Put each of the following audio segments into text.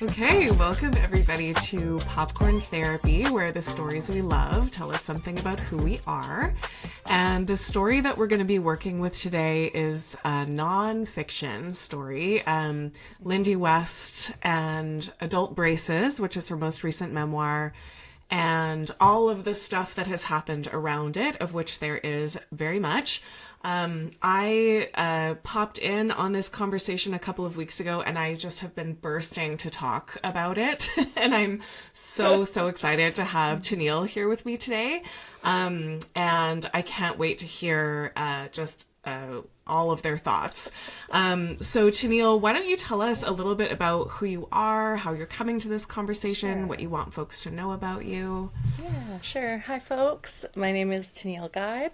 Okay, welcome everybody to Popcorn Therapy, where the stories we love tell us something about who we are. And the story that we're going to be working with today is a non-fiction story. Lindy West and Adult Braces, which is her most recent memoir, and all of the stuff that has happened around it, of which there is very much. I popped in on this conversation a couple of weeks ago, and I just have been bursting to talk about it. And I'm so excited to have Tanille here with me today. And I can't wait to hear all of their thoughts. So Tanille, why don't you tell us a little bit about who you are, how you're coming to this conversation, what you want folks to know about you? Yeah, sure. Hi, folks. My name is Tanille Geib,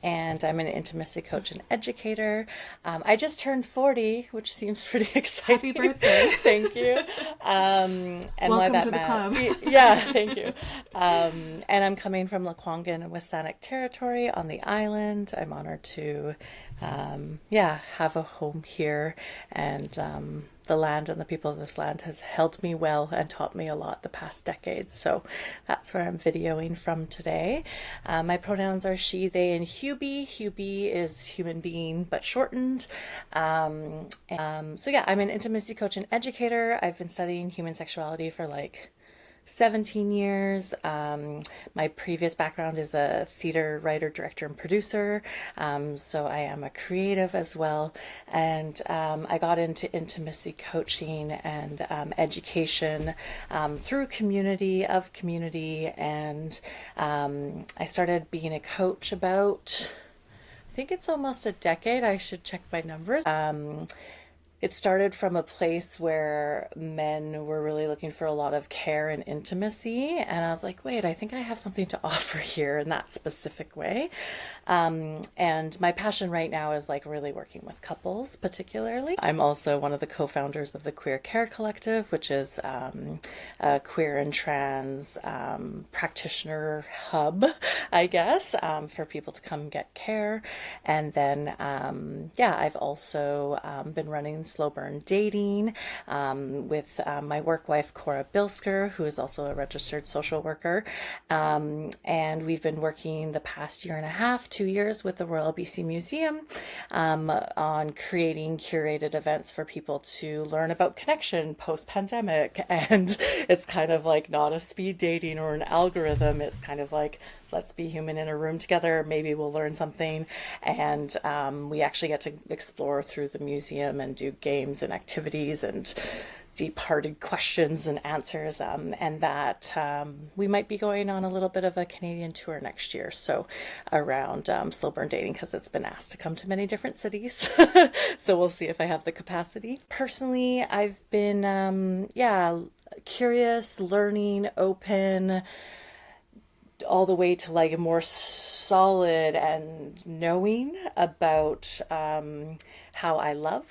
and I'm an intimacy coach and educator. I just turned 40, which seems pretty exciting. Happy birthday. Thank you. And welcome to the club. Yeah, thank you. And I'm coming from Lekwungen and Wissanic territory on the island. I'm honored to have a home here, and the land and the people of this land has held me well and taught me a lot the past decades. So that's where I'm videoing from today. My pronouns are she, they, and Hubie. Hubie is human being, but shortened. I'm an intimacy coach and educator. I've been studying human sexuality for 17 years. My previous background is a theater writer, director, and producer. So I am a creative as well. And I got into intimacy coaching and education through community. And I started being a coach about, I think it's almost a decade. I should check my numbers. It started from a place where men were really looking for a lot of care and intimacy. And I was like, wait, I think I have something to offer here in that specific way. And my passion right now is really working with couples particularly. I'm also one of the co-founders of the Queer Care Collective, which is a queer and trans practitioner hub, I guess, for people to come get care. And then, I've also been running Slow Burn Dating with my work wife, Cora Bilsker, who is also a registered social worker. And we've been working the past year and a half, 2 years with the Royal BC Museum on creating curated events for people to learn about connection post-pandemic. And it's kind of not a speed dating or an algorithm. It's kind of let's be human in a room together. Maybe we'll learn something. And we actually get to explore through the museum and do games and activities and deep-hearted questions and answers. And that we might be going on a little bit of a Canadian tour next year. So around Slow Burn Dating, because it's been asked to come to many different cities. So we'll see if I have the capacity. Personally, I've been, curious, learning, open, all the way to a more solid and knowing about how I love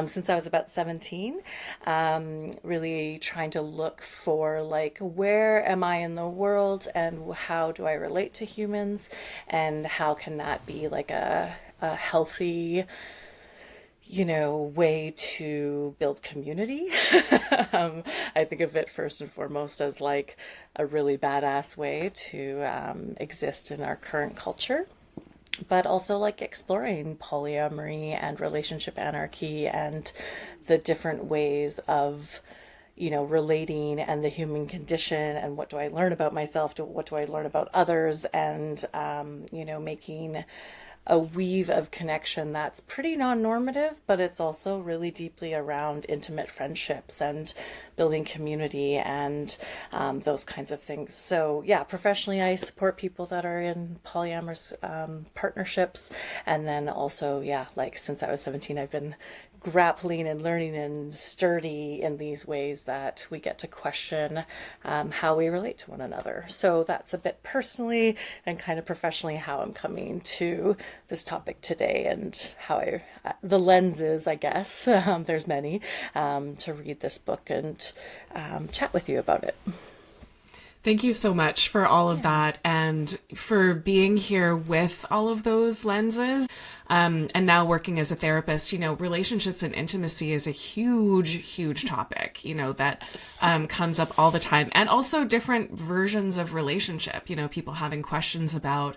since I was about 17, really trying to look for where am I in the world and how do I relate to humans, and how can that be a healthy way to build community. I think of it first and foremost as a really badass way to exist in our current culture, but also exploring polyamory and relationship anarchy and the different ways of relating and the human condition, and what do I learn about myself, what do I learn about others, and making a weave of connection that's pretty non-normative, but it's also really deeply around intimate friendships and building community and those kinds of things. So professionally, I support people that are in polyamorous partnerships. And then also, since I was 17, I've been grappling and learning and sturdy in these ways that we get to question how we relate to one another. So that's a bit personally and kind of professionally how I'm coming to this topic today, and how the lenses, I guess, there's many, to read this book and chat with you about it. Thank you so much for all of that and for being here with all of those lenses. And now working as a therapist, you know, relationships and intimacy is a huge, huge topic, you know, that comes up all the time. And also different versions of relationship, you know, people having questions about,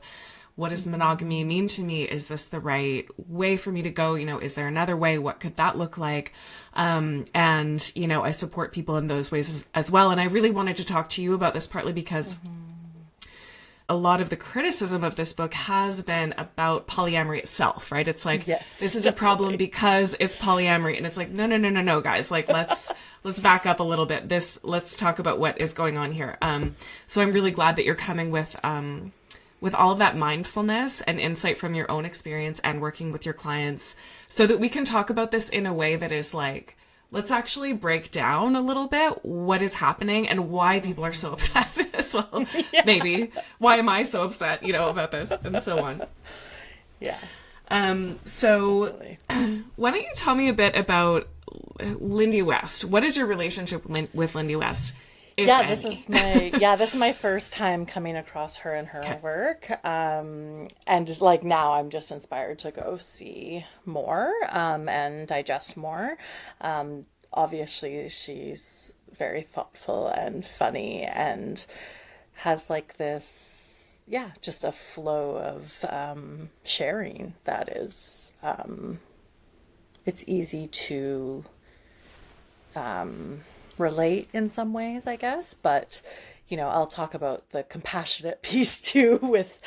what does monogamy mean to me? Is this the right way for me to go? You know, is there another way? What could that look like? And, you know, I support people in those ways as well. And I really wanted to talk to you about this partly because a lot of the criticism of this book has been about polyamory itself, right? It's like, this is a problem because it's polyamory. And it's like, no, guys, like, let's back up a little bit. Let's talk about what is going on here. So I'm really glad that you're coming with all of that mindfulness and insight from your own experience and working with your clients so that we can talk about this in a way that is like, let's actually break down a little bit what is happening and why people are so upset as well. Yeah. Maybe. Why am I so upset, you know, about this and so on. Yeah. So Absolutely. Why don't you tell me a bit about Lindy West? What is your relationship with Lindy West? This is my first time coming across her and her work. And like now I'm just inspired to go see more, and digest more. Obviously she's very thoughtful and funny and has like this, just a flow of, sharing that is, it's easy to, relate in some ways, I guess, but you know, I'll talk about the compassionate piece too with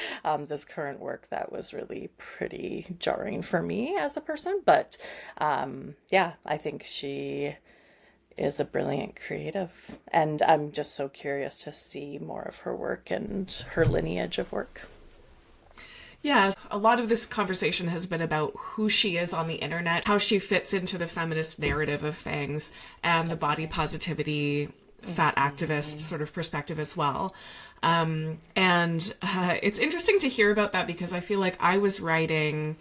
this current work that was really pretty jarring for me as a person, but I think she is a brilliant creative, and I'm just so curious to see more of her work and her lineage of work. Yeah, a lot of this conversation has been about who she is on the internet, how she fits into the feminist narrative of things, and the body positivity, fat activist sort of perspective as well. It's interesting to hear about that because I feel like I was writing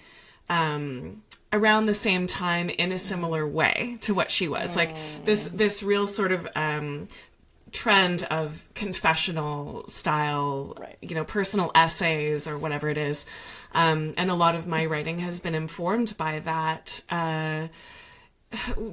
around the same time in a similar way to what she was. Like this real sort of trend of confessional style, you know, personal essays or whatever it is. And a lot of my writing has been informed by that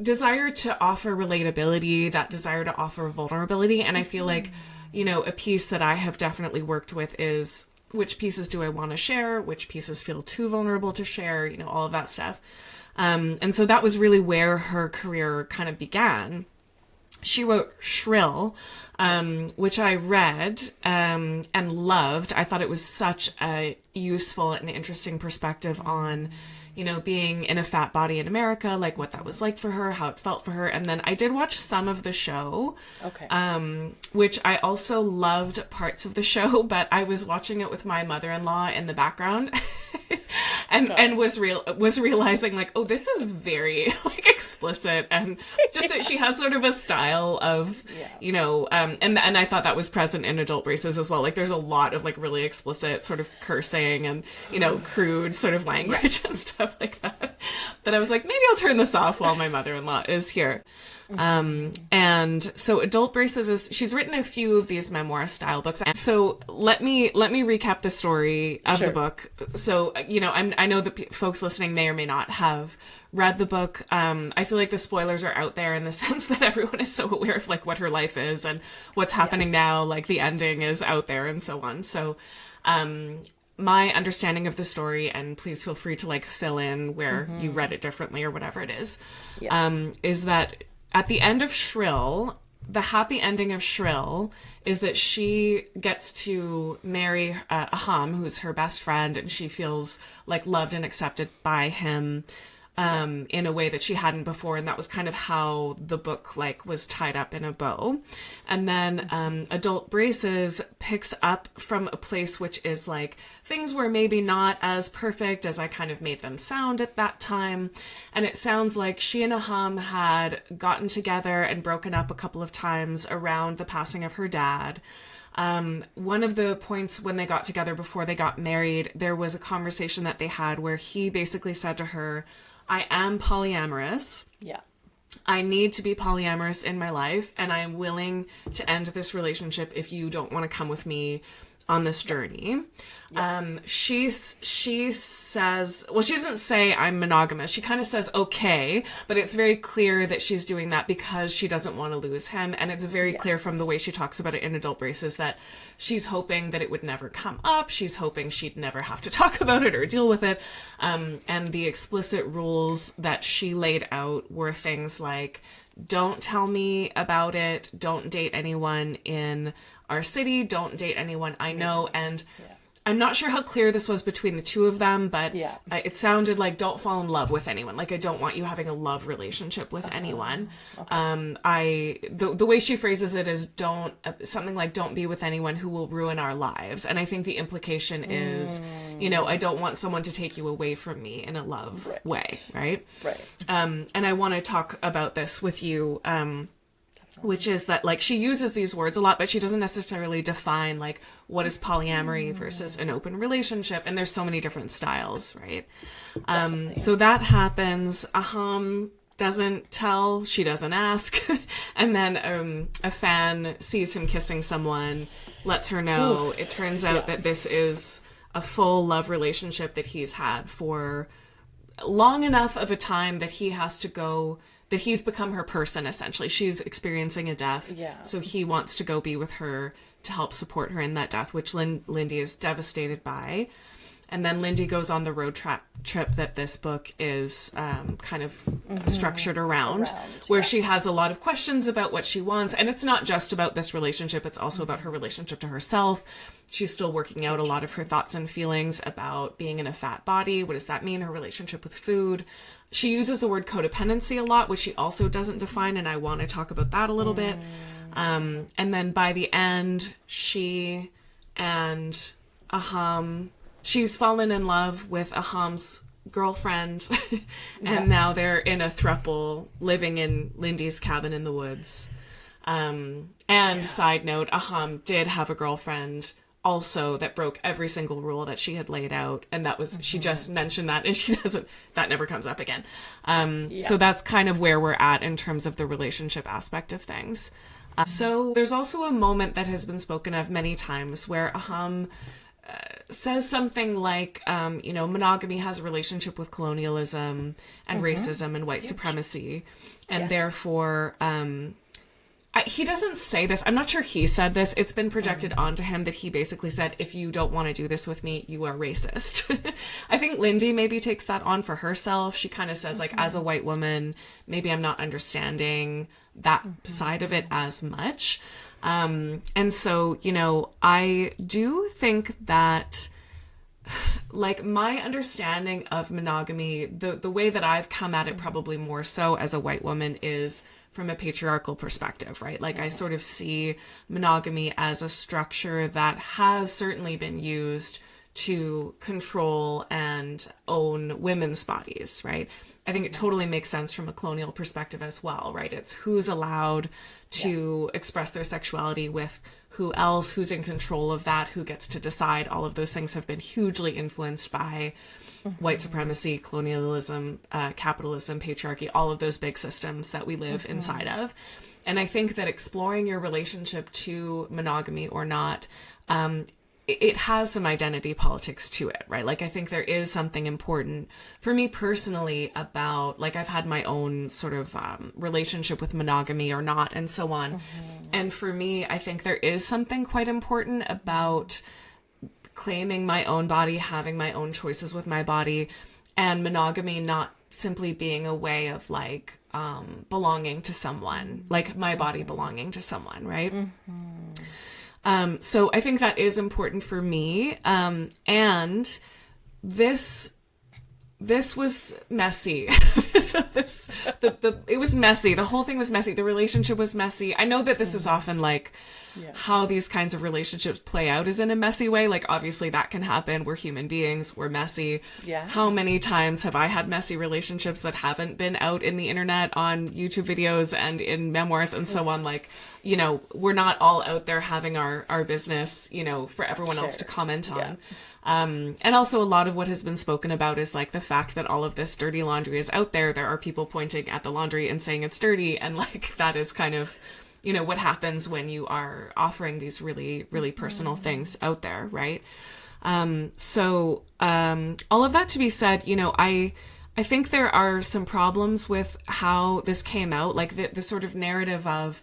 desire to offer relatability, that desire to offer vulnerability. And I feel like, you know, a piece that I have definitely worked with is which pieces do I want to share? Which pieces feel too vulnerable to share? You know, all of that stuff. And so that was really where her career kind of began. She wrote Shrill, which I read and loved. I thought it was such a useful and interesting perspective on, you know, being in a fat body in America, like what that was like for her, how it felt for her. And then I did watch some of the show, which I also loved parts of the show, but I was watching it with my mother-in-law in the background and was realizing like, oh, this is very like explicit, and just that she has sort of a style of, you know, and I thought that was present in Adult Braces as well. Like there's a lot of like really explicit sort of cursing and, you know, crude sort of language and stuff like that I was like, maybe I'll turn this off while my mother-in-law is here. And so Adult Braces she's written a few of these memoir style books. And so let me recap the story of the book. So, you know, I know that folks listening may or may not have read the book. I feel like the spoilers are out there in the sense that everyone is so aware of like what her life is and what's happening now, like the ending is out there and so on. So, my understanding of the story, and please feel free to like fill in where you read it differently or whatever it is that at the end of Shrill, the happy ending of Shrill is that she gets to marry Aham, who's her best friend, and she feels like loved and accepted by him in a way that she hadn't before. And that was kind of how the book like was tied up in a bow. And then Adult Braces picks up from a place which is like things were maybe not as perfect as I kind of made them sound at that time. And it sounds like she and Aham had gotten together and broken up a couple of times around the passing of her dad. One of the points when they got together before they got married, there was a conversation that they had where he basically said to her, I am polyamorous. Yeah. I need to be polyamorous in my life, and I am willing to end this relationship if you don't want to come with me on this journey. She says, well, she doesn't say I'm monogamous. She kind of says, okay, but it's very clear that she's doing that because she doesn't want to lose him. And it's very clear from the way she talks about it in Adult Braces that she's hoping that it would never come up. She's hoping she'd never have to talk about it or deal with it. And the explicit rules that she laid out were things like, don't tell me about it. Don't date anyone in our city. Don't date anyone I know. And I'm not sure how clear this was between the two of them, but it sounded like don't fall in love with anyone. Like, I don't want you having a love relationship with anyone. The way she phrases it is something like don't be with anyone who will ruin our lives. And I think the implication is, I don't want someone to take you away from me in a love way. Right. And I want to talk about this with you, which is that, like, she uses these words a lot, but she doesn't necessarily define, like, what is polyamory versus an open relationship. And there's so many different styles, right? So that happens. Aham doesn't tell, she doesn't ask. And then a fan sees him kissing someone, lets her know. It turns out that this is a full love relationship that he's had for long enough of a time that he has to go... that he's become her person, essentially. She's experiencing a death, so he wants to go be with her to help support her in that death, which Lindy is devastated by. And then Lindy goes on the road trip that this book is kind of structured around where she has a lot of questions about what she wants. And it's not just about this relationship, it's also about her relationship to herself. She's still working out a lot of her thoughts and feelings about being in a fat body. What does that mean? Her relationship with food. She uses the word codependency a lot, which she also doesn't define, and I want to talk about that a little bit. And then by the end, she and Aham, she's fallen in love with Aham's girlfriend, and now they're in a throuple living in Lindy's cabin in the woods. Side note, Aham did have a girlfriend also that broke every single rule that she had laid out, and that was she just mentioned that, and that never comes up again. So that's kind of where we're at in terms of the relationship aspect of things. So there's also a moment that has been spoken of many times where Aham says something like, monogamy has a relationship with colonialism and racism and white supremacy, and therefore he doesn't say this. I'm not sure he said this. It's been projected onto him that he basically said, if you don't want to do this with me, you are racist. I think Lindy maybe takes that on for herself. She kind of says, like, as a white woman, maybe I'm not understanding that side of it as much. And so, I do think that, like, my understanding of monogamy, the way that I've come at it probably more so as a white woman is from a patriarchal perspective, right? Like, I sort of see monogamy as a structure that has certainly been used to control and own women's bodies, right? I think it totally makes sense from a colonial perspective as well, right? It's who's allowed to express their sexuality with who else, who's in control of that, who gets to decide. All of those things have been hugely influenced by white supremacy, colonialism, capitalism, patriarchy, all of those big systems that we live inside of. And I think that exploring your relationship to monogamy or not, it has some identity politics to it, right? Like, I think there is something important for me personally about, like, I've had my own sort of relationship with monogamy or not, and so on. And for me, I think there is something quite important about claiming my own body, having my own choices with my body, and monogamy not simply being a way of, like, belonging to someone, like my body belonging to someone, right? So I think that is important for me. And this was messy. It was messy. The whole thing was messy. The relationship was messy. I know that this is often like how these kinds of relationships play out is in a messy way. Like, obviously that can happen. We're human beings. We're messy. Yeah. How many times have I had messy relationships that haven't been out in the internet on YouTube videos and in memoirs and so on? Like, we're not all out there having our business, for everyone else to comment on. And also a lot of what has been spoken about is, like, the fact that all of this dirty laundry is out there. There are people pointing at the laundry and saying it's dirty. And, like, that is kind of you know, what happens when you are offering these really, really personal things out there, right? So all of that to be said, you know, I think there are some problems with how this came out, like the sort of narrative of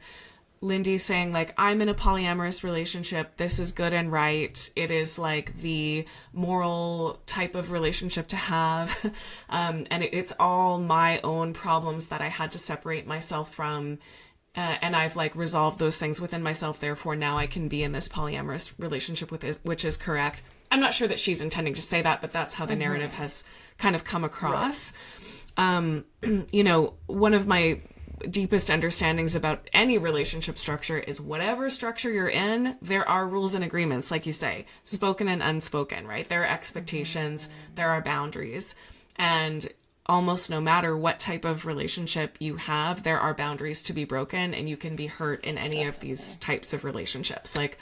Lindy saying, like, I'm in a polyamorous relationship. This is good and right. It is like the moral type of relationship to have. And it's all my own problems that I had to separate myself from. And I've like resolved those things within myself. Therefore, now I can be in this polyamorous relationship with it, which is correct. I'm not sure that she's intending to say that, but that's how the narrative has kind of come across. Right. You know, one of my deepest understandings about any relationship structure is whatever structure you're in, there are rules and agreements, like you say, spoken and unspoken, right? There are expectations, there are boundaries. And almost no matter what type of relationship you have, there are boundaries to be broken, and you can be hurt in any of these types of relationships. Like,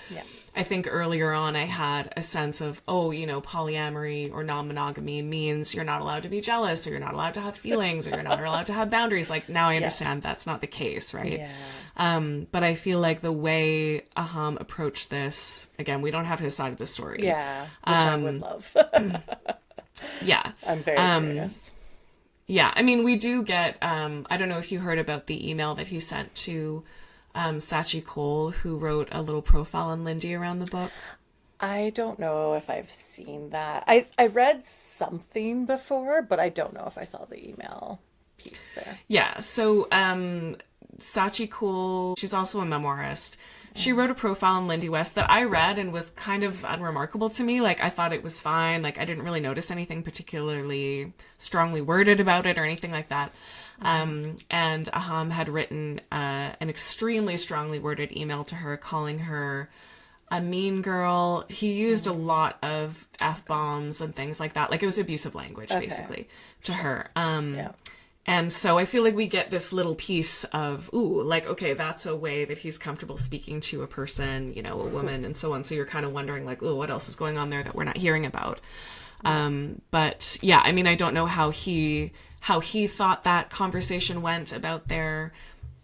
I think earlier on I had a sense of, oh, you know, polyamory or non-monogamy means you're not allowed to be jealous, or you're not allowed to have feelings, or you're not allowed to have boundaries. Like, now I understand that's not the case, right? But I feel like the way Aham approached this, again, we don't have his side of the story. Yeah, which I would love. Yeah. I'm very curious. Yeah, I mean, we do get, I don't know if you heard about the email that he sent to Sachi Cole, who wrote a little profile on Lindy around the book. I don't know if I've seen that. I read something before, but I don't know if I saw the email piece there. Yeah, so Sachi Cole, she's also a memoirist. She wrote a profile on Lindy West that I read and was kind of unremarkable to me. Like, I thought it was fine. Like, I didn't really notice anything particularly strongly worded about it or anything like that. And Aham had written an extremely strongly worded email to her, calling her a mean girl. He used a lot of F-bombs and things like that. Like, it was abusive language, basically, to her. And so I feel like we get this little piece of, ooh, like, okay, that's a way that he's comfortable speaking to a person, you know, a woman and so on. So you're kind of wondering, like, ooh, what else is going on there that we're not hearing about? But yeah, I mean, I don't know how he thought that conversation went about their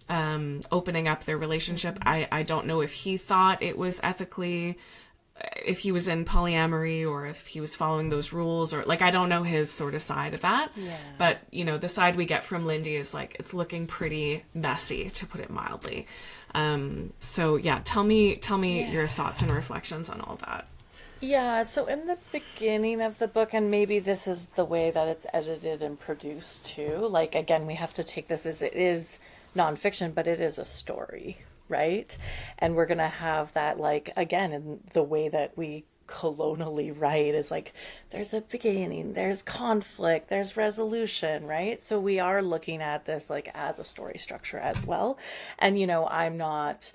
opening up their relationship. I don't know if he thought it was ethically, if he was in polyamory, or if he was following those rules, or like, I don't know his sort of side of that. But, you know, the side we get from Lindy is like, it's looking pretty messy, to put it mildly. So yeah, tell me your thoughts and reflections on all that. Yeah, so in the beginning of the book, and maybe this is the way that it's edited and produced too, like, again, we have to take this as it is nonfiction, but it is a story, right? And we're going to have that, like, again, in the way that we colonially write is like, there's a beginning, there's conflict, there's resolution, right? So we are looking at this like as a story structure as well. And, you know, I'm not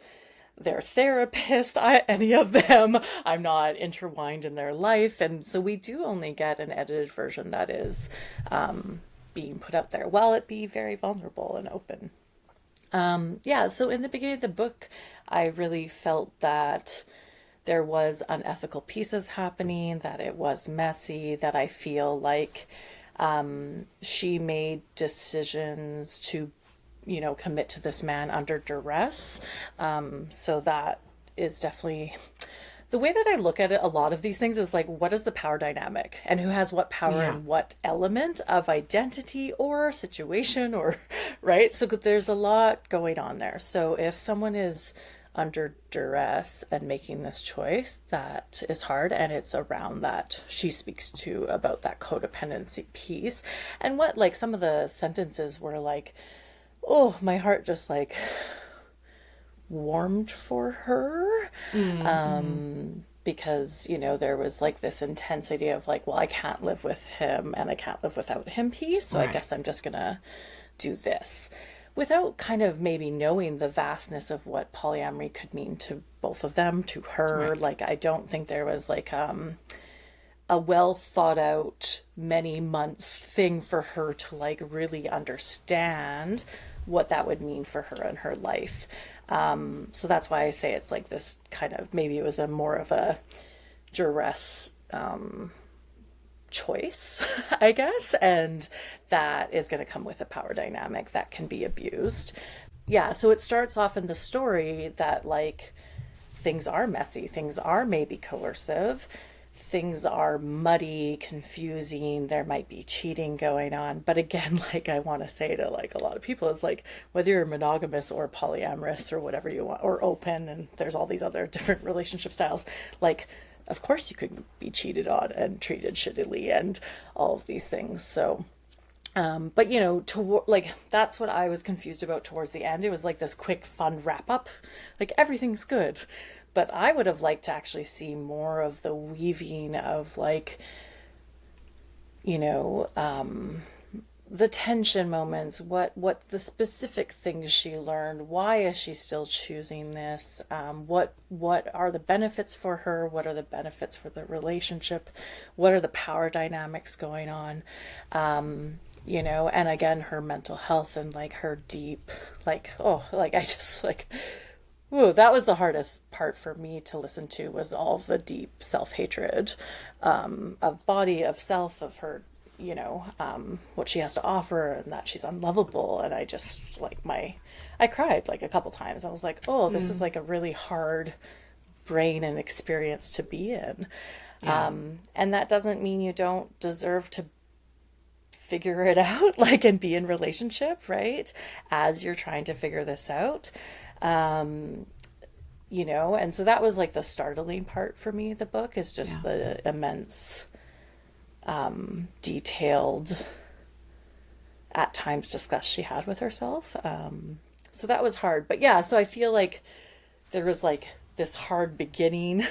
their therapist, any of them. I'm not intertwined in their life. And so we do only get an edited version that is being put out there, while it be very vulnerable and open. So in the beginning of the book, I really felt that there was unethical pieces happening, that it was messy, that I feel like she made decisions to, you know, commit to this man under duress. So that is definitely the way that I look at it. A lot of these things is like, what is the power dynamic, and who has what power and what element of identity or situation, or right? So there's a lot going on there. So if someone is under duress and making this choice, that is hard. And it's around that she speaks to about that codependency piece. And what, like, some of the sentences were like, oh, my heart just like warmed for her. Because, you know, there was like this intensity of like, well, I can't live with him and I can't live without him piece. So I guess I'm just gonna do this, without kind of maybe knowing the vastness of what polyamory could mean to both of them, to her. Right. Like, I don't think there was like a well thought out many months thing for her to like really understand what that would mean for her and her life. So that's why I say it's like this kind of, maybe it was a more of a duress choice, I guess, and that is going to come with a power dynamic that can be abused. yeah, so it starts off in the story that like things are messy, things are maybe coercive, things are muddy, confusing, there might be cheating going on. But again, like I want to say to like a lot of people is like whether you're monogamous or polyamorous or whatever you want, or open, and there's all these other different relationship styles, like of course you could be cheated on and treated shittily and all of these things. So but you know, like that's what I was confused about towards the end. It was like this quick, fun wrap up, like everything's good. But I would have liked to actually see more of the weaving of like, you know, the tension moments, what the specific things she learned, why is she still choosing this, what are the benefits for her, what are the benefits for the relationship, what are the power dynamics going on, you know, and again, her mental health and like her deep, like, oh, like I just like, ooh, that was the hardest part for me to listen to, was all of the deep self-hatred, of body, of self, of her, you know, what she has to offer, and that she's unlovable. And I just like I cried like a couple times. I was like, oh, this is like a really hard brain and experience to be in. Yeah. And that doesn't mean you don't deserve to figure it out, like, and be in relationship, right? As you're trying to figure this out. You know, and so that was like the startling part for me. The book is just the immense, detailed, at times disgust she had with herself. So that was hard, but yeah, so I feel like there was like this hard beginning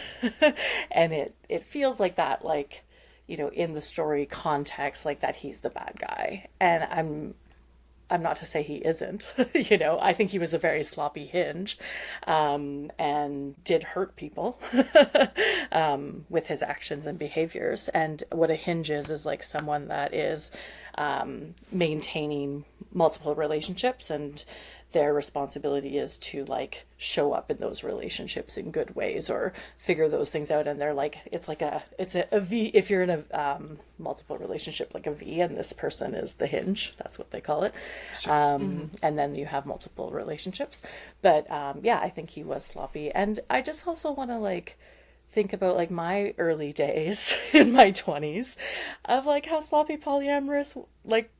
and it feels like that, like, you know, in the story context, like that he's the bad guy. And I'm not to say he isn't, you know, I think he was a very sloppy hinge, and did hurt people, with his actions and behaviors. And what a hinge is like someone that is, maintaining multiple relationships, and their responsibility is to like show up in those relationships in good ways or figure those things out. And they're like, it's a V, if you're in a multiple relationship, like a V, and this person is the hinge, that's what they call it. Sure. And then you have multiple relationships. But yeah, I think he was sloppy. And I just also want to like think about like my early days in my 20s of like how sloppy polyamorous like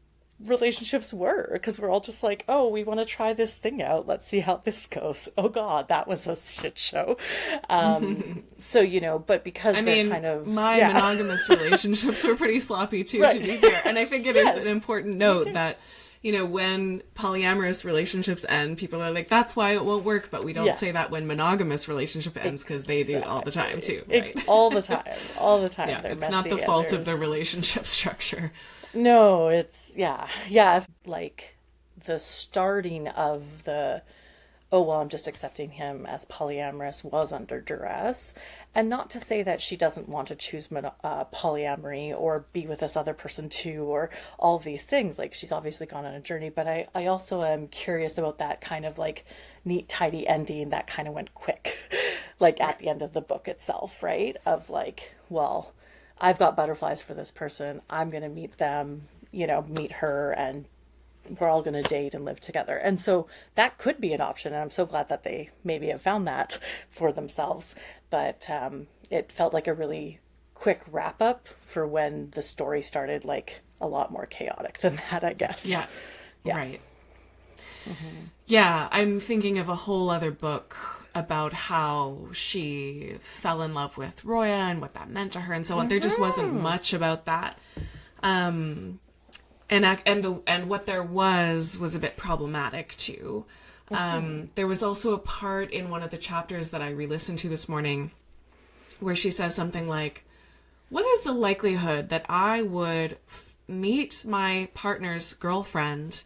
relationships were, because we're all just like, oh, we want to try this thing out, let's see how this goes. Oh god, that was a shit show. So, you know, but because they're kind of my monogamous relationships were pretty sloppy too, right, to be fair. And I think it is an important note that, you know, when polyamorous relationships end, people are like, that's why it won't work, but we don't say that when monogamous relationship ends, because they do all the time too, right? all the time yeah, it's not the fault of the relationship structure. No, it's like the starting of the, oh, well, I'm just accepting him as polyamorous was under duress. And not to say that she doesn't want to choose polyamory or be with this other person too, or all of these things. Like, she's obviously gone on a journey, but I also am curious about that kind of like neat, tidy ending that kind of went quick, like at the end of the book itself, right? Of like, well, I've got butterflies for this person, I'm going to meet them, you know, meet her, and we're all going to date and live together. And so that could be an option. And I'm so glad that they maybe have found that for themselves. But it felt like a really quick wrap up for when the story started, like a lot more chaotic than that, I guess. Yeah. Right. Mm-hmm. Yeah. I'm thinking of a whole other book about how she fell in love with Roya and what that meant to her and so on. There just wasn't much about that. And what there was a bit problematic too. There was also a part in one of the chapters that I re-listened to this morning where she says something like, what is the likelihood that I would meet my partner's girlfriend,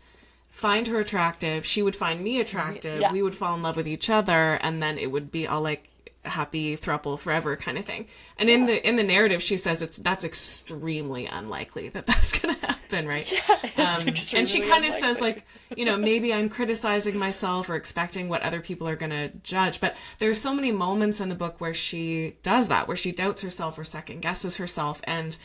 find her attractive, she would find me attractive, we would fall in love with each other, and then it would be all like happy throuple forever kind of thing. And in the narrative, she says that's extremely unlikely that's going to happen, right? Yeah, it's and she kind of says like, you know, maybe I'm criticizing myself or expecting what other people are going to judge. But there's so many moments in the book where she does that, where she doubts herself or second guesses herself. And,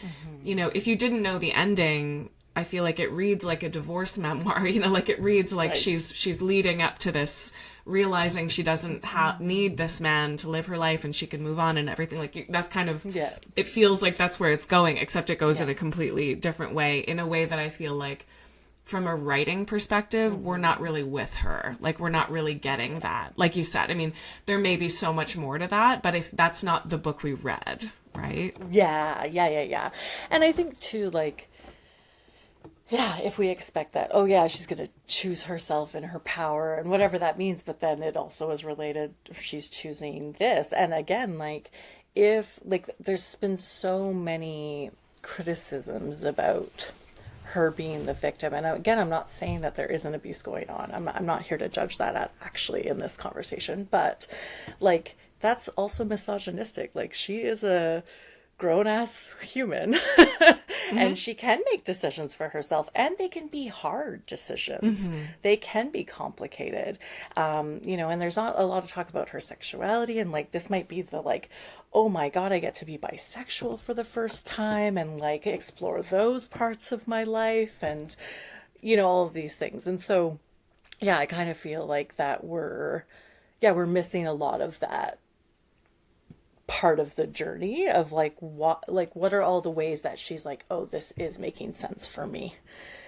you know, if you didn't know the ending, I feel like it reads like a divorce memoir, you know, like it reads like Right. she's leading up to this, realizing she doesn't need this man to live her life and she can move on and everything. Like that's kind of, Yeah. it feels like that's where it's going, except it goes in Yeah. a completely different way, in a way that I feel like from a writing perspective, we're not really with her. Like, we're not really getting that. Like you said, I mean, there may be so much more to that, but if that's not the book we read, right? Yeah. And I think too, like, yeah, if we expect that, oh yeah, she's going to choose herself and her power and whatever that means, but then it also is related, she's choosing this. And again, like, if, like, there's been so many criticisms about her being the victim. And again, I'm not saying that there isn't abuse going on. I'm not here to judge that actually in this conversation, but like, that's also misogynistic. Like, she is a grown-ass human and she can make decisions for herself, and they can be hard decisions. They can be complicated. You know, and there's not a lot of talk about her sexuality, and like, this might be the like, oh my God, I get to be bisexual for the first time and like explore those parts of my life, and, you know, all of these things. And so, yeah, I kind of feel like that we're missing a lot of that part of the journey of like, what are all the ways that she's like, oh, this is making sense for me.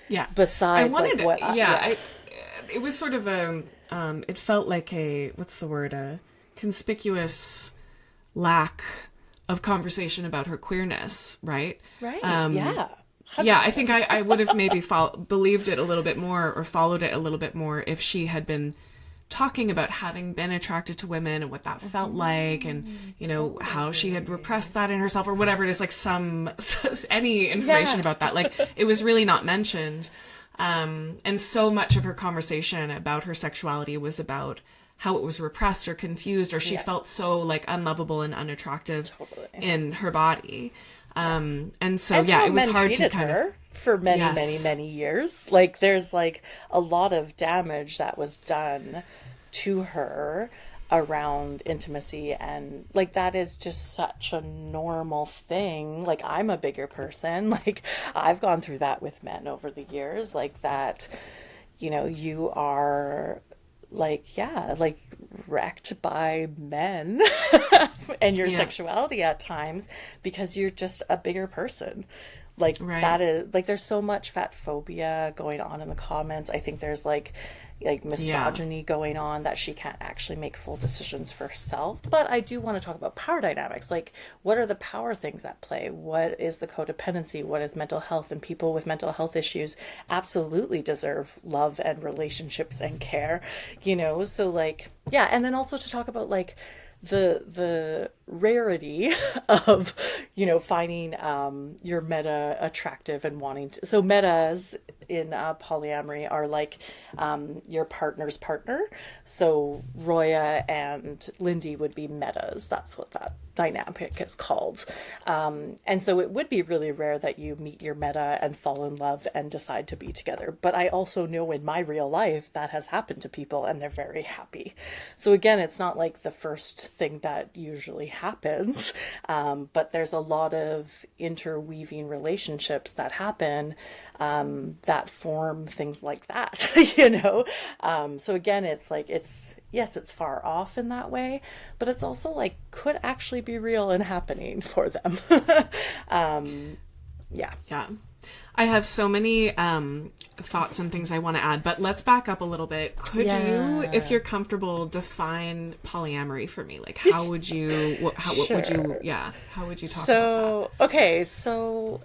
Yeah. Besides, I wanted, like, what, it was sort of a, it felt like a, what's the word? A conspicuous lack of conversation about her queerness, right? Right. Yeah, 100%. I think I would have maybe believed it a little bit more, or followed it a little bit more, if she had been talking about having been attracted to women and what that felt like, and, you know, how she had repressed that in herself, or whatever it is, like any information about that. Like, it was really not mentioned. And so much of her conversation about her sexuality was about how it was repressed or confused, or she felt so like unlovable and unattractive in her body. And so, and it was hard to kind her of, for many years. Like, there's like a lot of damage that was done to her around intimacy, and like, that is just such a normal thing. Like, I'm a bigger person, like, I've gone through that with men over the years, like that, you know, you are like, like wrecked by men and your sexuality at times because you're just a bigger person. Like, that is like, there's so much fat phobia going on in the comments. I think there's like misogyny going on, that she can't actually make full decisions for herself. But I do want to talk about power dynamics. Like, what are the power things at play? What is the codependency? What is mental health? And people with mental health issues absolutely deserve love and relationships and care, you know? So like, and then also to talk about like the rarity of, you know, finding your meta attractive and wanting to. So metas in polyamory are like your partner's partner. So Roya and Lindy would be metas. That's what that dynamic is called. And so it would be really rare that you meet your meta and fall in love and decide to be together. But I also know in my real life that has happened to people, and they're very happy. So again, it's not like the first thing that usually happens, but there's a lot of interweaving relationships that happen that form things like that, you know? So again, it's like, yes, it's far off in that way, but it's also like, could actually be real and happening for them. Yeah. I have so many thoughts and things I want to add, but let's back up a little bit. Could you, if you're comfortable, define polyamory for me? Like, how would you, what would you, how would you talk about that? Okay, so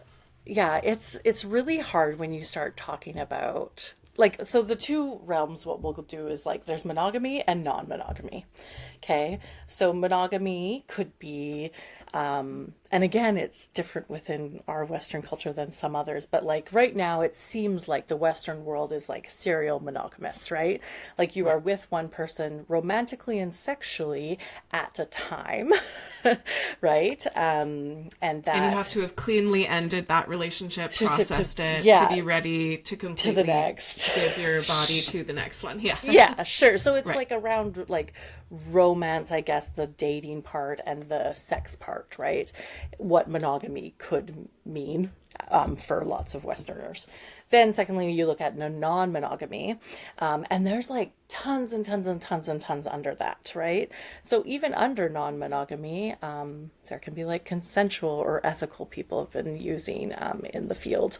it's really hard when you start talking about, like, so the two realms, what we'll do is like, there's monogamy and non-monogamy. Okay, so monogamy could be, and again, it's different within our Western culture than some others, but like right now, it seems like the Western world is like serial monogamous, right? Like, you are with one person romantically and sexually at a time, right? And you have to have cleanly ended that relationship, processed it, to be ready to completely to the next, give your body to the next one. Yeah, sure. So it's like around like romance, I guess, the dating part and the sex part, right? What monogamy could mean for lots of Westerners. Then secondly, you look at non-monogamy, and there's like tons and tons and tons and tons under that, right? So even under non-monogamy, there can be like consensual or ethical, people have been using in the field.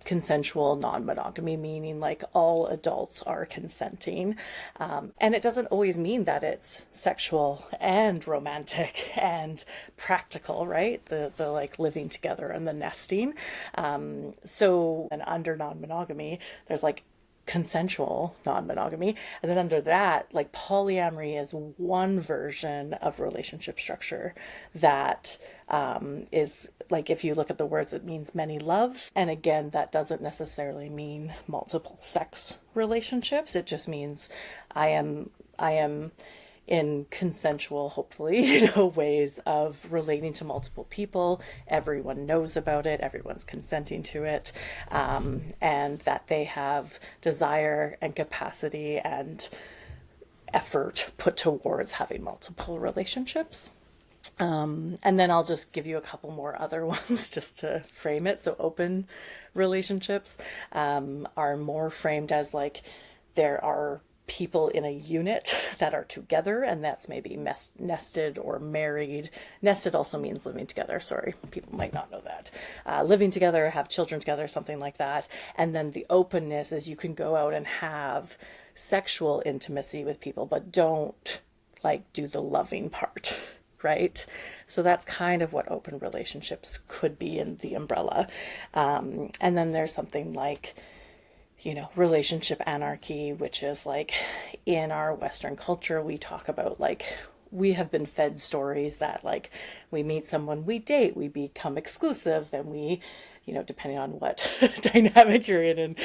Consensual non-monogamy, meaning like all adults are consenting. And it doesn't always mean that it's sexual and romantic and practical, right? The like living together and the nesting. So, and under non-monogamy, there's like consensual non-monogamy, and then under that, like polyamory is one version of relationship structure that is like, if you look at the words, it means many loves, and again, that doesn't necessarily mean multiple sex relationships. It just means I am in consensual, hopefully, ways of relating to multiple people. Everyone knows about it, everyone's consenting to it, and that they have desire and capacity and effort put towards having multiple relationships. And then I'll just give you a couple more other ones just to frame it. So open relationships are more framed as like there are people in a unit that are together, and that's maybe nested or married. Nested also means living together. Sorry, people might not know that. Living together, have children together, something like that. And then the openness is you can go out and have sexual intimacy with people, but don't like do the loving part, right? So that's kind of what open relationships could be in the umbrella. And then there's something like, relationship anarchy, which is like in our Western culture, we talk about like, we have been fed stories that like we meet someone, we date, we become exclusive, then we, depending on what dynamic you're in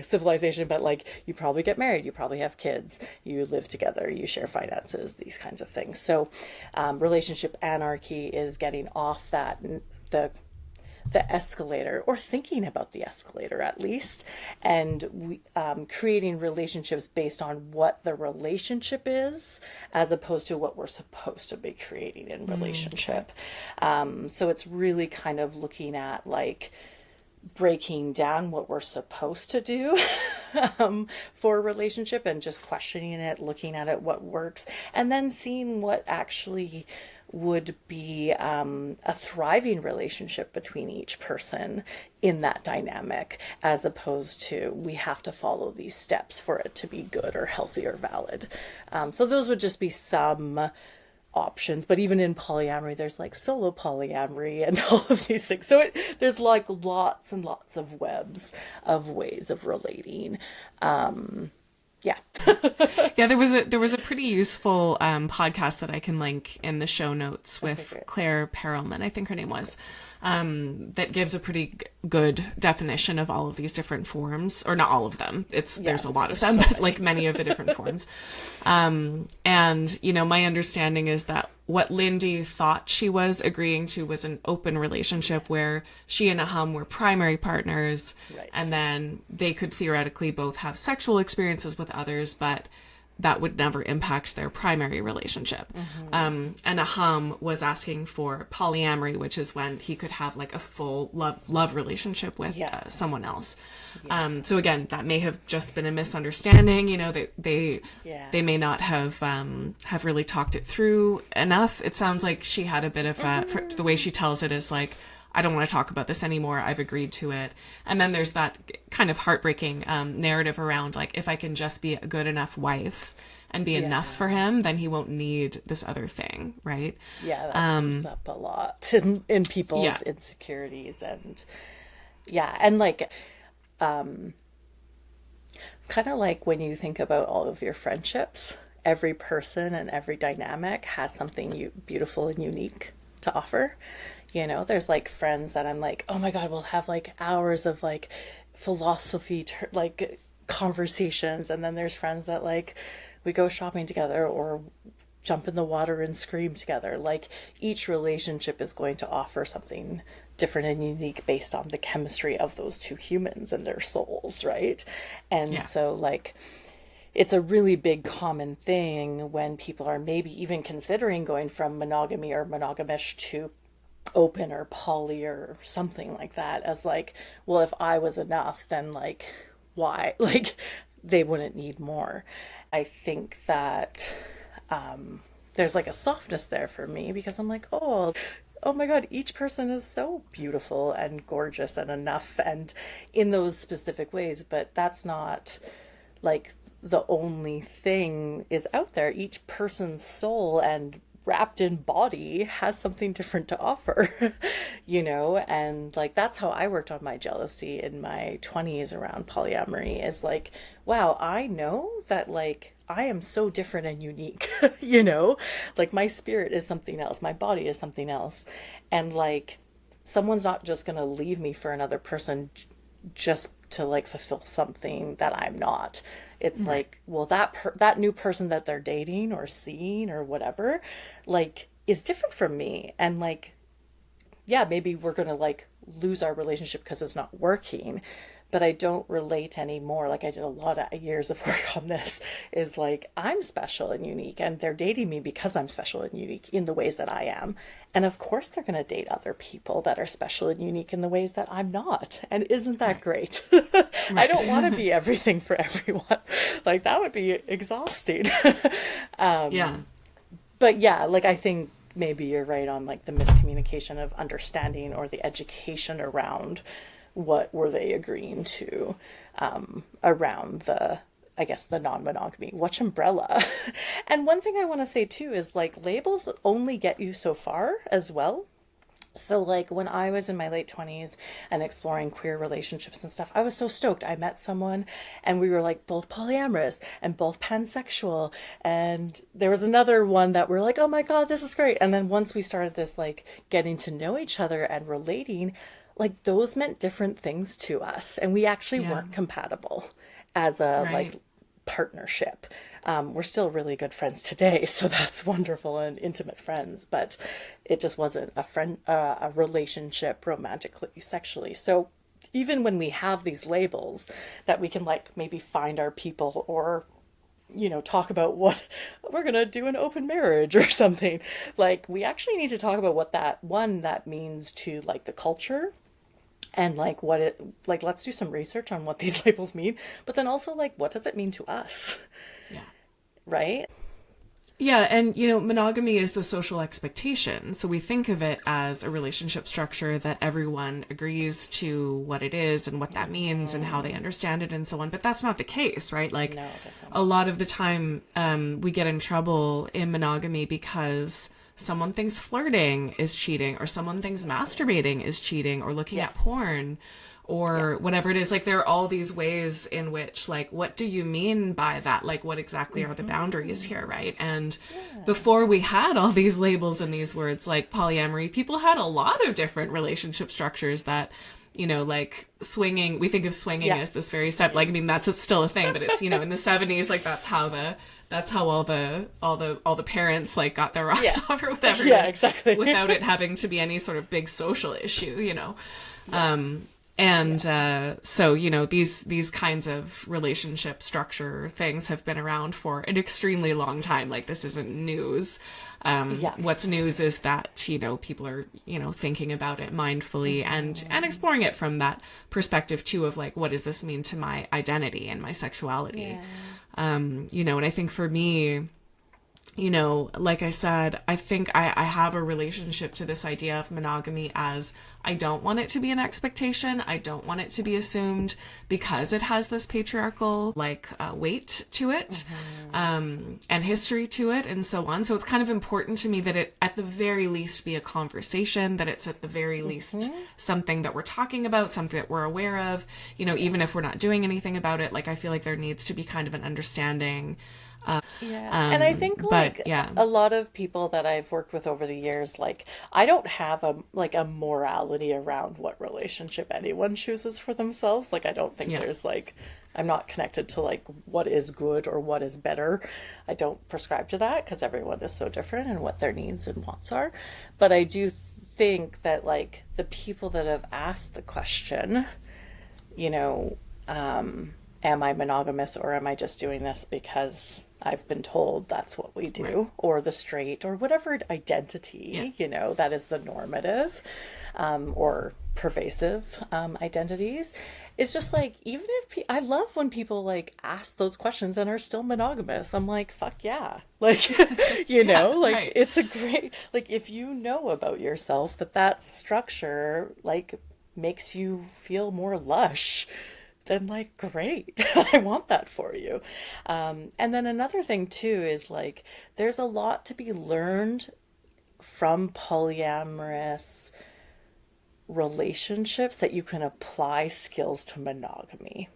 civilization, but like you probably get married, you probably have kids, you live together, you share finances, these kinds of things. So relationship anarchy is getting off the escalator, or thinking about the escalator at least, and creating relationships based on what the relationship is, as opposed to what we're supposed to be creating in relationship. So it's really kind of looking at like breaking down what we're supposed to do for a relationship and just questioning it, looking at it, what works, and then seeing what actually would be a thriving relationship between each person in that dynamic, as opposed to we have to follow these steps for it to be good or healthy or valid. So those would just be some options. But even in polyamory, there's like solo polyamory and all of these things. So there's like lots and lots of webs of ways of relating. Yeah. Yeah, there was a pretty useful podcast that I can link in the show notes with Claire Perelman, I think her name was, that gives a pretty good definition of all of these different forms, or not all of them. There's a lot of them, but like many of the different forms. And my understanding is that what Lindy thought she was agreeing to was an open relationship where she and Aham were primary partners, right, and then they could theoretically both have sexual experiences with others, but that would never impact their primary relationship. And Aham was asking for polyamory, which is when he could have like a full love relationship with someone else. So again, that may have just been a misunderstanding. They may not have really talked it through enough. It sounds like she had a bit of the way she tells it is like, I don't want to talk about this anymore. I've agreed to it. And then there's that kind of heartbreaking narrative around like, if I can just be a good enough wife and be enough for him, then he won't need this other thing, right? Yeah, that comes up a lot in people's insecurities. And like, it's kind of like when you think about all of your friendships, every person and every dynamic has something beautiful and unique to offer. There's like friends that I'm like, oh my God, we'll have like hours of like philosophy, like conversations. And then there's friends that like, we go shopping together or jump in the water and scream together. Like each relationship is going to offer something different and unique based on the chemistry of those two humans and their souls, right? And so like, it's a really big common thing when people are maybe even considering going from monogamy or monogamish to open or poly or something like that, as like, well, if I was enough, then like, why? Like, they wouldn't need more. I think that there's like a softness there for me, because I'm like, oh my God, each person is so beautiful and gorgeous and enough, and in those specific ways. But that's not like the only thing is out there. Each person's soul and wrapped in body has something different to offer, you know? And like, that's how I worked on my jealousy in my 20s around polyamory, is like, wow, I know that like I am so different and unique, you know? Like my spirit is something else, my body is something else. And like, someone's not just going to leave me for another person just to like fulfill something that I'm not. It's like, well, that new person that they're dating or seeing or whatever, like, is different from me. And like, yeah, maybe we're going to like lose our relationship because it's not working, but I don't relate anymore. Like, I did a lot of years of work on this, is like, I'm special and unique, and they're dating me because I'm special and unique in the ways that I am. And of course they're going to date other people that are special and unique in the ways that I'm not. And isn't that great? I don't want to be everything for everyone. Like, that would be exhausting. Yeah. But yeah, like, I think maybe you're right on like the miscommunication of understanding, or the education around what were they agreeing to around the, I guess, the non-monogamy, which umbrella. And one thing I want to say too is like, labels only get you so far as well. So like, when I was in my late 20s and exploring queer relationships and stuff, I was so stoked. I met someone and we were like both polyamorous and both pansexual. And there was another one that we're like, oh my God, this is great. And then once we started this, like, getting to know each other and relating, like, those meant different things to us. And we actually weren't compatible as a like partnership. We're still really good friends today, so that's wonderful, and intimate friends, but it just wasn't a relationship romantically, sexually. So even when we have these labels that we can like maybe find our people, or, you know, talk about what we're going to do, an open marriage or something, like, we actually need to talk about what that means to like the culture. And like, what it, like, let's do some research on what these labels mean, but then also like, what does it mean to us? Yeah. Right? Yeah, and you know, monogamy is the social expectation. So we think of it as a relationship structure that everyone agrees to what it is and what that means and how they understand it and so on. But that's not the case, right? Like, No, definitely. a lot of the time we get in trouble in monogamy because someone thinks flirting is cheating, or someone thinks masturbating is cheating, or looking at porn, or whatever it is. Like, there are all these ways in which, like, what do you mean by that? Like, what exactly are the boundaries here, right? And before we had all these labels and these words like polyamory, people had a lot of different relationship structures that, you know, like swinging, we think of swinging as this very set, like, I mean, that's still a thing, but it's, you know, in the 70s, like, that's how all the parents like got their rocks off, or whatever. Yeah, exactly. Without it having to be any sort of big social issue, you know. So, you know, these kinds of relationship structure things have been around for an extremely long time. Like, this isn't news. What's news is that, you know, people are, you know, thinking about it mindfully and exploring it from that perspective too, of like, what does this mean to my identity and my sexuality? You know, and I think for me, you know, like I said, I think I have a relationship to this idea of monogamy as, I don't want it to be an expectation. I don't want it to be assumed, because it has this patriarchal like weight to it, and history to it, and so on. So it's kind of important to me that it at the very least be a conversation, that it's at the very least something that we're talking about, something that we're aware of, you know, even if we're not doing anything about it. Like, I feel like there needs to be kind of an understanding. And I think like a lot of people that I've worked with over the years, like, I don't have a morality around what relationship anyone chooses for themselves. Like, I don't think there's like, I'm not connected to like what is good or what is better. I don't prescribe to that, because everyone is so different and what their needs and wants are. But I do think that like the people that have asked the question, you know, am I monogamous, or am I just doing this because I've been told that's what we do, right. Or the straight, or whatever identity, that is the normative or pervasive identities. It's just like, even if I love when people like ask those questions and are still monogamous. I'm like, fuck yeah. Like, right. It's a great, like, if you know about yourself that structure like makes you feel more lush, then like, great. I want that for you. And then another thing too is like, there's a lot to be learned from polyamorous relationships that you can apply skills to monogamy.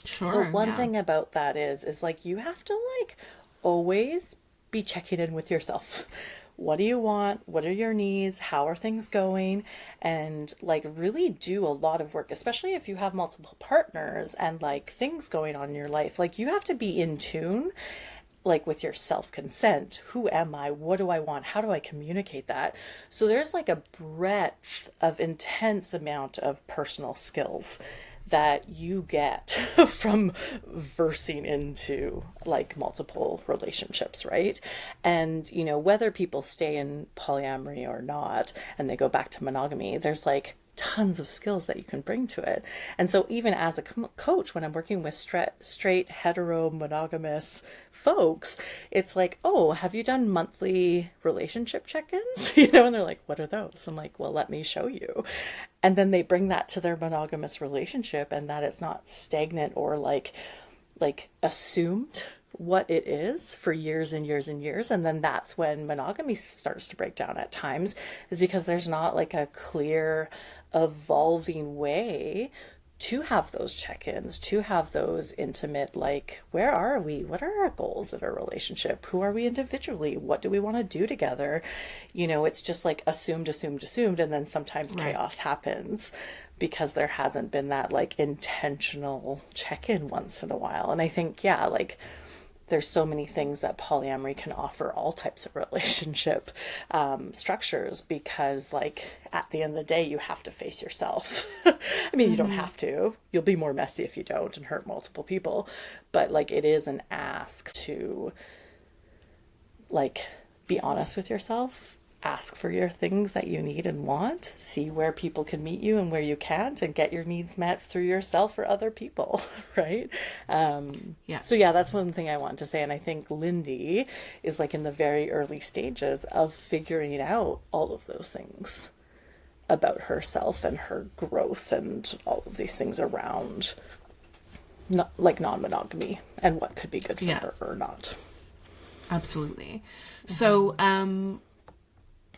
Sure. So one thing about that is like, you have to like always be checking in with yourself. What do you want? What are your needs? How are things going? And like, really do a lot of work, especially if you have multiple partners and like things going on in your life. Like, you have to be in tune, like, with your self-consent. Who am I? What do I want? How do I communicate that? So there's like a breadth of intense amount of personal skills that you get from versing into like multiple relationships, right? And, whether people stay in polyamory or not, and they go back to monogamy, there's like tons of skills that you can bring to it. And so even as a coach, when I'm working with straight, hetero, monogamous folks, it's like, oh, have you done monthly relationship check-ins? And they're like, what are those? I'm like, well, let me show you. And then they bring that to their monogamous relationship, and that it's not stagnant or like assumed what it is for years and years and years. And then that's when monogamy starts to break down at times, is because there's not like a clear evolving way to have those check-ins, to have those intimate, like, where are we? What are our goals in our relationship? Who are we individually? What do we want to do together? It's just like assumed. And then sometimes chaos happens because there hasn't been that like intentional check-in once in a while. And I think, like, there's so many things that polyamory can offer all types of relationship structures, because like, at the end of the day, you have to face yourself. I mean, you don't have to. You'll be more messy if you don't and hurt multiple people. But like, it is an ask to like be honest with yourself, ask for your things that you need and want, see where people can meet you and where you can't, and get your needs met through yourself or other people, right? So that's one thing I want to say. And I think Lindy is like in the very early stages of figuring out all of those things about herself and her growth and all of these things around non-monogamy and what could be good for her or not. Absolutely. So,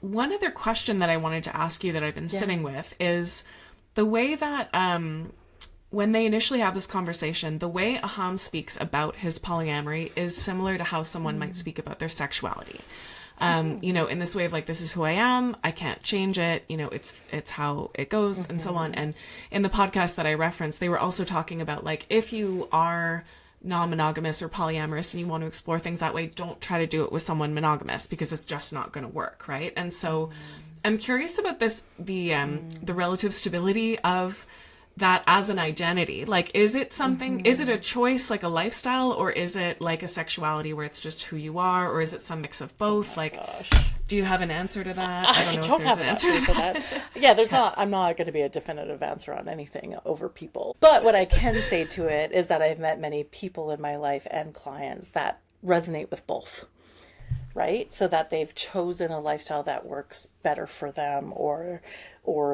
one other question that I wanted to ask you that I've been sitting with is the way that when they initially have this conversation, the way Aham speaks about his polyamory is similar to how someone might speak about their sexuality. In this way of like, this is who I am, I can't change it, it's how it goes, and so on. And in the podcast that I referenced, they were also talking about like, if you are non-monogamous or polyamorous and you want to explore things that way, don't try to do it with someone monogamous, because it's just not going to work, right? And so I'm curious about this, the relative stability of that as an identity. Like, is it something, is it a choice, like a lifestyle, or is it like a sexuality where it's just who you are, or is it some mix of both? Do you have an answer to that? I don't know if there's an answer to that. Yeah, I'm not going to be a definitive answer on anything over people. But what I can say to it is that I've met many people in my life and clients that resonate with both. Right? So that they've chosen a lifestyle that works better for them, or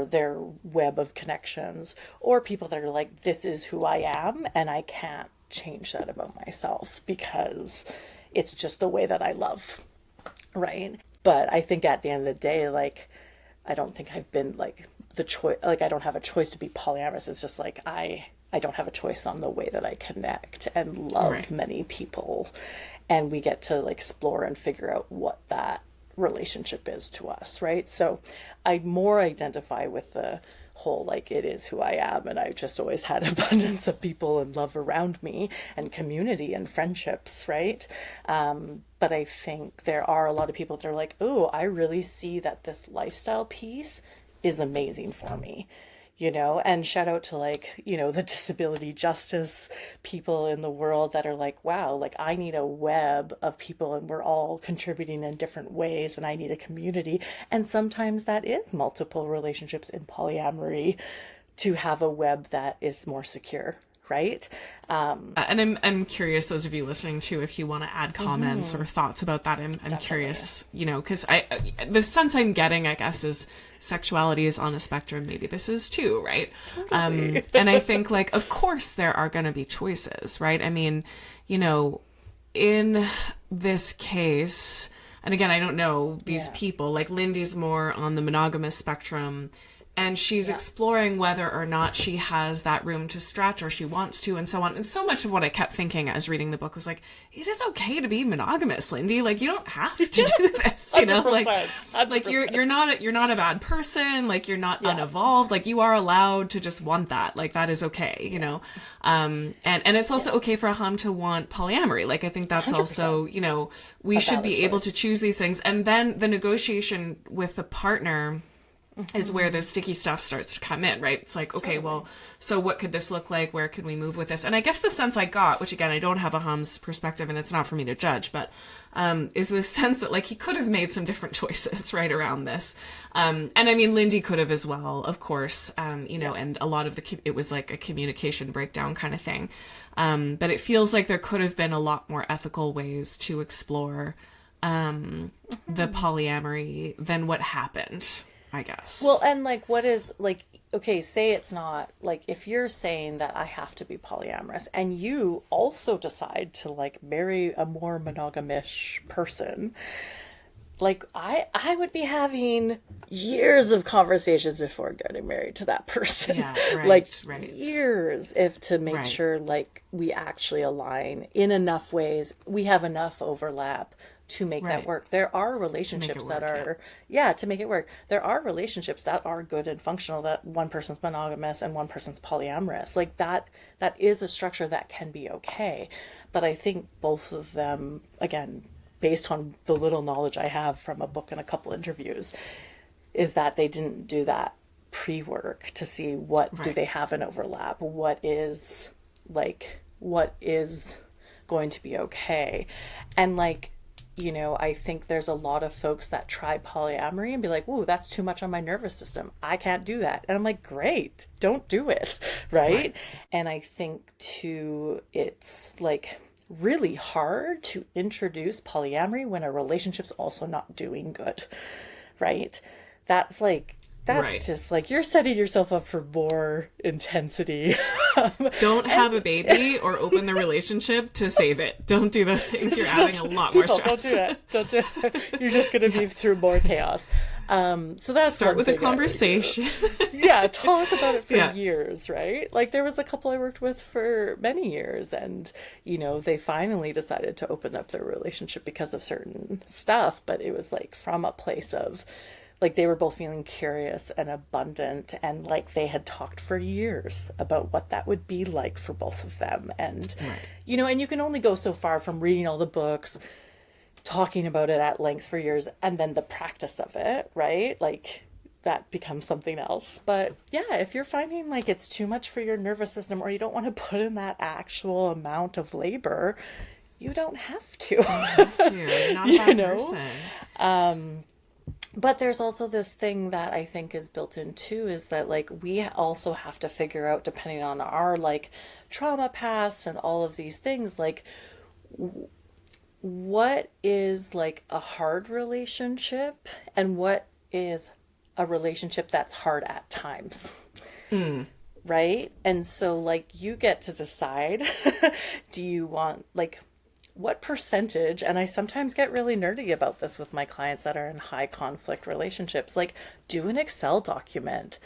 their web of connections, or people that are like, this is who I am and I can't change that about myself because it's just the way that I love. Right? But I think at the end of the day, like, I don't think I've been like the choice, like, I don't have a choice to be polyamorous. It's just like, I don't have a choice on the way that I connect and love many people. And we get to like explore and figure out what that relationship is to us, right? So I more identify with the whole, like, it is who I am, and I've just always had abundance of people and love around me and community and friendships, right? But I think there are a lot of people that are like, oh, I really see that this lifestyle piece is amazing for me. you know, and shout out to like, you know, the disability justice people in the world that are like, wow, like I need a web of people and we're all contributing in different ways and I need a community. And sometimes that is multiple relationships in polyamory to have a web that is more secure. Right. And I'm curious, those of you listening too, if you want to add comments or thoughts about that. I'm curious, you know, because the sense I'm getting, I guess, is sexuality is on a spectrum. Maybe this is too, right? Totally. And I think, like, of course there are going to be choices, right? I mean, you know, in this case, and again, I don't know these people, like Lindy's more on the monogamous spectrum. And she's exploring whether or not she has that room to stretch or she wants to and so on. And so much of what I kept thinking as reading the book was like, it is okay to be monogamous, Lindy. Like, you don't have to do this, you know? 100%. Like you're not a bad person. Like, you're not unevolved. Like, you are allowed to just want that. Like, that is okay, you know? And it's also okay for a hum to want polyamory. Like, I think that's 100%. also, you know, we should be able to choose these things. And then the negotiation with the partner is where the sticky stuff starts to come in, right? It's like, okay, well, so what could this look like? Where could we move with this? And I guess the sense I got, which again, I don't have a Hum's perspective and it's not for me to judge, but is the sense that like he could have made some different choices right around this. And I mean, Lindy could have as well, of course, you know, and a lot of it was like a communication breakdown kind of thing. But it feels like there could have been a lot more ethical ways to explore the polyamory than what happened, I guess. Well, and like, what is like, okay, say it's not like, if you're saying that I have to be polyamorous and you also decide to like marry a more monogamish person, like I would be having years of conversations before getting married to that person. Yeah, right, like right. years if to make Right. sure like we actually align in enough ways. We have enough overlap to make that Right. work. There are relationships that work, are, to make it work. There are relationships that are good and functional, that one person's monogamous and one person's polyamorous. Like that is a structure that can be okay. But I think both of them, again, based on the little knowledge I have from a book and a couple interviews, is that they didn't do that pre-work to see what do they have an overlap, what is going to be okay. And like, you know, I think there's a lot of folks that try polyamory and be like, ooh, that's too much on my nervous system. I can't do that. And I'm like, great, don't do it. Right? And I think too, it's like really hard to introduce polyamory when a relationship's also not doing good. Right? That's just like you're setting yourself up for more intensity. Don't have a baby or open the relationship to save it. Don't do those things. You're adding a lot more stress. Don't do it. You're just going to be through more chaos. So that's Start with a conversation. Talk about it for years, right? Like there was a couple I worked with for many years and, you know, they finally decided to open up their relationship because of certain stuff, but it was like from a place of like they were both feeling curious and abundant and like they had talked for years about what that would be like for both of them. And, you know, and you can only go so far from reading all the books, talking about it at length for years, and then the practice of it, right? Like that becomes something else. But yeah, if you're finding like it's too much for your nervous system or you don't want to put in that actual amount of labor, you don't have to. You're not a bad person. But there's also this thing that I think is built in too, is that like we also have to figure out, depending on our like trauma past and all of these things, like what is like a hard relationship and what is a relationship that's hard at times. Right? And so like you get to decide, do you want like what percentage, and I sometimes get really nerdy about this with my clients that are in high conflict relationships, like do an Excel document,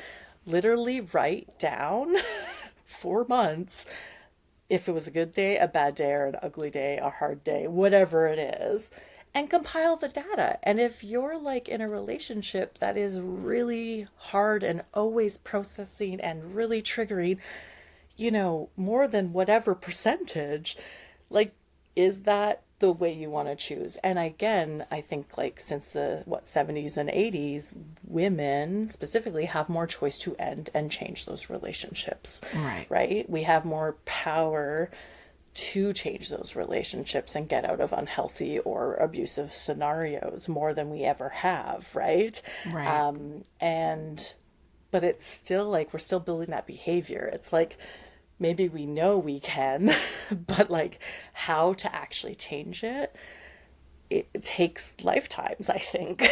literally write down 4 months, if it was a good day, a bad day, or an ugly day, a hard day, whatever it is, and compile the data. And if you're like in a relationship that is really hard and always processing and really triggering, you know, more than whatever percentage, like, is that the way you want to choose. And again, I think like since the 70s and 80s, women specifically have more choice to end and change those relationships. Right? We have more power to change those relationships and get out of unhealthy or abusive scenarios more than we ever have, right? But it's still like we're still building that behavior. It's like maybe we know we can, but like how to actually change it, it takes lifetimes, I think,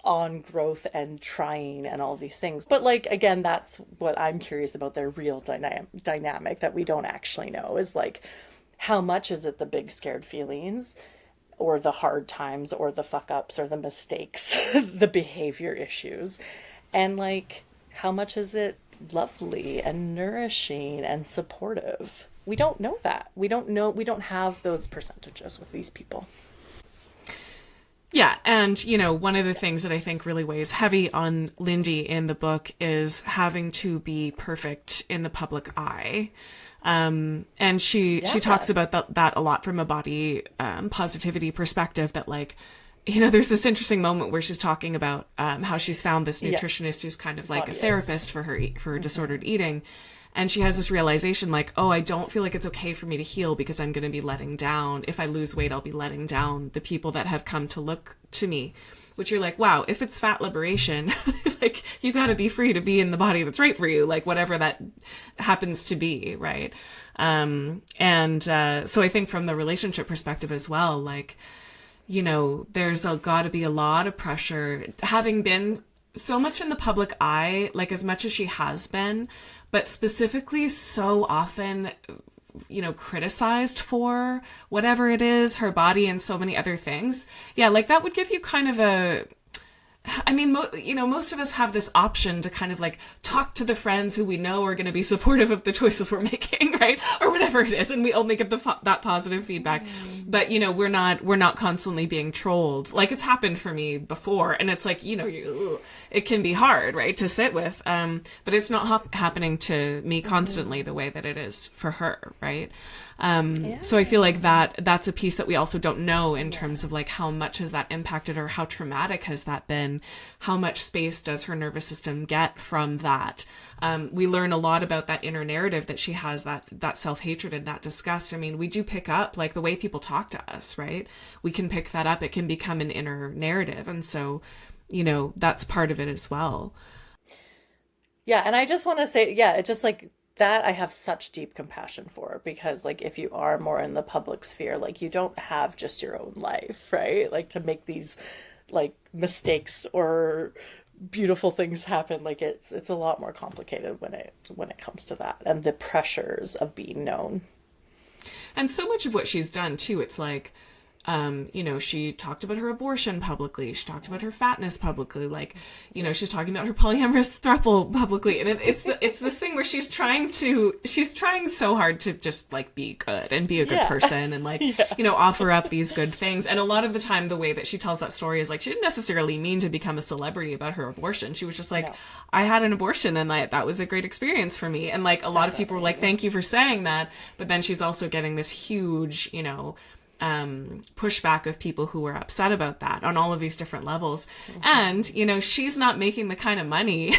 on growth and trying and all these things. But like, again, that's what I'm curious about, their real dynamic that we don't actually know is like, how much is it the big scared feelings or the hard times or the fuck ups or the mistakes, the behavior issues, and like, how much is it lovely and nourishing and supportive? We don't know that. We don't know. We don't have those percentages with these people. Yeah. And, you know, one of the things that I think really weighs heavy on Lindy in the book is having to be perfect in the public eye. And she talks about that a lot from a body positivity perspective, that like, you know, there's this interesting moment where she's talking about how she's found this nutritionist who's kind of like a therapist for her disordered eating. And she has this realization like, oh, I don't feel like it's okay for me to heal because I'm going to be letting down. If I lose weight, I'll be letting down the people that have come to look to me. Which you're like, wow, if it's fat liberation, like you got to be free to be in the body that's right for you, like whatever that happens to be, right? So I think from the relationship perspective as well, like, you know, there's got to be a lot of pressure, having been so much in the public eye, like as much as she has been, but specifically so often, you know, criticized for whatever it is, her body and so many other things. Yeah, like that would give you kind of a... I mean, you know, most of us have this option to kind of like talk to the friends who we know are going to be supportive of the choices we're making, right? Or whatever it is. And we only get that positive feedback. But, you know, we're not constantly being trolled. Like it's happened for me before. And it's like, you know, it can be hard, right, to sit with. But it's not happening to me constantly the way that it is for her, right? So I feel like that's a piece that we also don't know in terms of like how much has that impacted her, how traumatic has that been, how much space does her nervous system get from that. We learn a lot about that inner narrative that she has, that self-hatred and that disgust. I mean, we do pick up like the way people talk to us, right? We can pick that up. It can become an inner narrative. And so, you know, that's part of it as well. Yeah. And I just want to say, it's just like, that I have such deep compassion for, because like if you are more in the public sphere, like you don't have just your own life, right? Like to make these like mistakes or beautiful things happen, like it's a lot more complicated when it comes to that and the pressures of being known. And so much of what she's done too, it's like, you know, she talked about her abortion publicly. She talked about her fatness publicly. Like, you know, she's talking about her polyamorous throuple publicly. And it's this thing where she's trying so hard to just like be good and be a good person and like, you know, offer up these good things. And a lot of the time, the way that she tells that story is like, she didn't necessarily mean to become a celebrity about her abortion. She was just like, I had an abortion and that was a great experience for me. And like a lot of people were like, thank you for saying that. But then she's also getting this huge, you know, pushback of people who were upset about that on all of these different levels. And, you know, she's not making the kind of money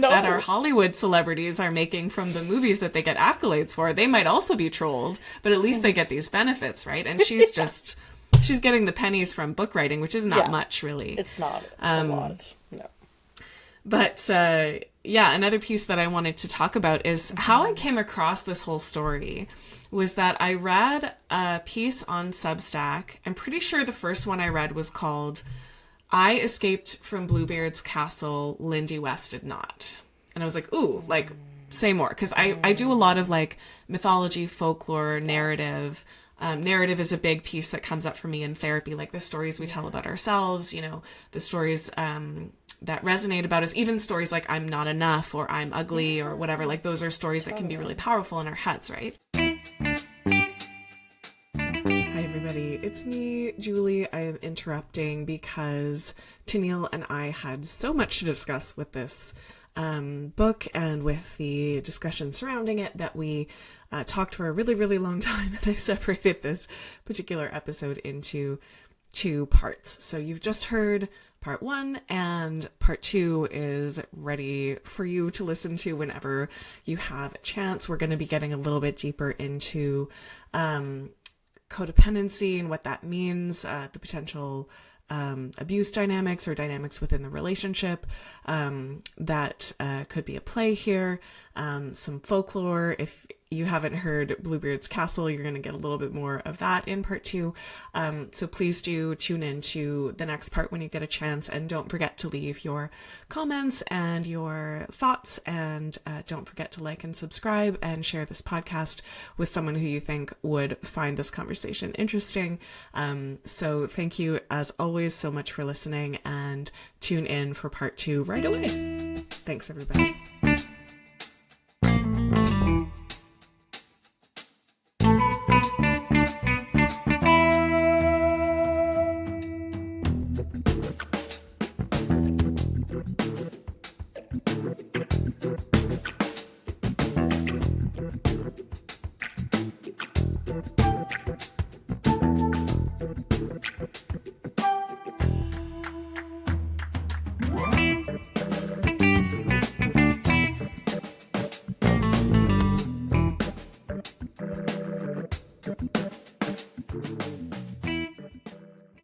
that our Hollywood celebrities are making from the movies that they get accolades for. They might also be trolled, but at least they get these benefits, right? And she's just, she's getting the pennies from book writing, which isn't that much really. It's not a lot. No. But, another piece that I wanted to talk about is how I came across this whole story was that I read a piece on Substack. I'm pretty sure the first one I read was called I Escaped from Bluebeard's Castle, Lindy West Did Not. And I was like, ooh, like, say more. Because I do a lot of, like, mythology, folklore, narrative. Narrative is a big piece that comes up for me in therapy, like the stories we tell about ourselves, you know, the stories that resonate about us, even stories like I'm not enough or I'm ugly or whatever. Like, those are stories that can be really powerful in our heads, right? Hi, everybody. It's me, Julie. I am interrupting because Tanille and I had so much to discuss with this book and with the discussion surrounding it that we talked for a really, really long time, and I've separated this particular episode into 2 parts. So you've just heard part 1, and part 2 is ready for you to listen to whenever you have a chance. We're going to be getting a little bit deeper into codependency and what that means, the potential abuse dynamics or dynamics within the relationship that could be at play here, some folklore. If you haven't heard Bluebeard's Castle, you're going to get a little bit more of that in part 2. So please do tune in to the next part when you get a chance, and don't forget to leave your comments and your thoughts, and don't forget to like and subscribe and share this podcast with someone who you think would find this conversation interesting. So thank you as always so much for listening, and tune in for part 2 right away. Thanks, everybody.